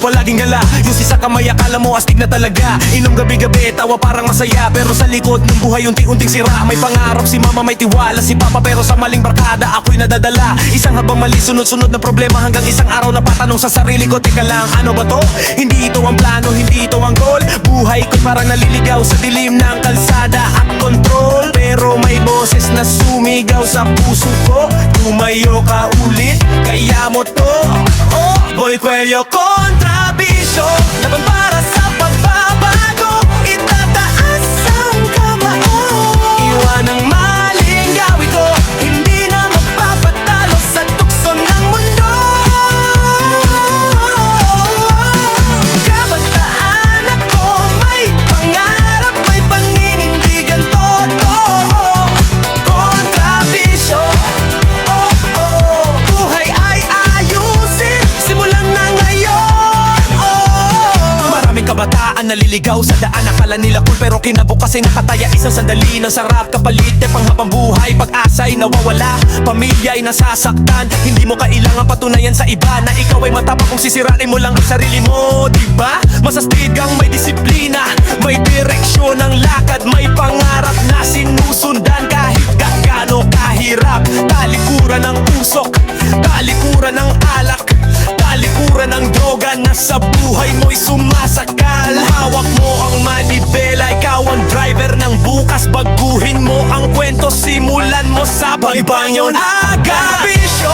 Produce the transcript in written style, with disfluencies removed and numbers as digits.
palaging gala. Yung si sa kamay akala mo astig na talaga. Inom gabi-gabi, tawa parang masaya. Pero sa likod ng buhay unti-unting sira. May pangarap si mama, may tiwala si papa. Pero sa maling barkada ako'y nadadala. Isang habang mali, sunod-sunod na problema. Hanggang isang araw na patanong sa sarili ko, teka lang, ano ba to? Hindi ito ang plano, hindi ito ang goal. Buhay ko'y parang naliligaw sa dilim ng kalsada at kontrol. Pero may boses na sumigaw sa puso ko, tumayo ka ulit, kaya mo to. Oh, Boy Cuello kontra bisyo, laban para sa pagbabago. Itataas ang kamao, iwan ang maling gawi ko. Hindi na mapapatalo sa tukso ng mundo. Kabataan ako, may pangarap, may paninindigan todo. Kontra bisyo, buhay ay ayusin, simulan na ngayon. Maraming kabataan naliligaw sa daan, akala nila cool pero kinabukasin nakataya. Isang sandali ng sarap kapalit ay panghabang buhay, pag-asa'y nawawala, pamilya'y nasasaktan. Hindi mo kailangan patunayan sa iba na ikaw ay matapang kung sisirain mo lang ang sarili mo, diba? Masastigang may disiplina, may direksyon ng lakad, may pangarap na sinusundan kahit gaano kahirap. Talikuran ng usok, talikuran ng alak, talikuran ng droga na sa buhay mo'y sumasakal. Hawak mo ang manibela, ikaw ang driver ng bukas. Baguhin mo ang kwento, simulan mo sa pagbangon. Aga bisyo,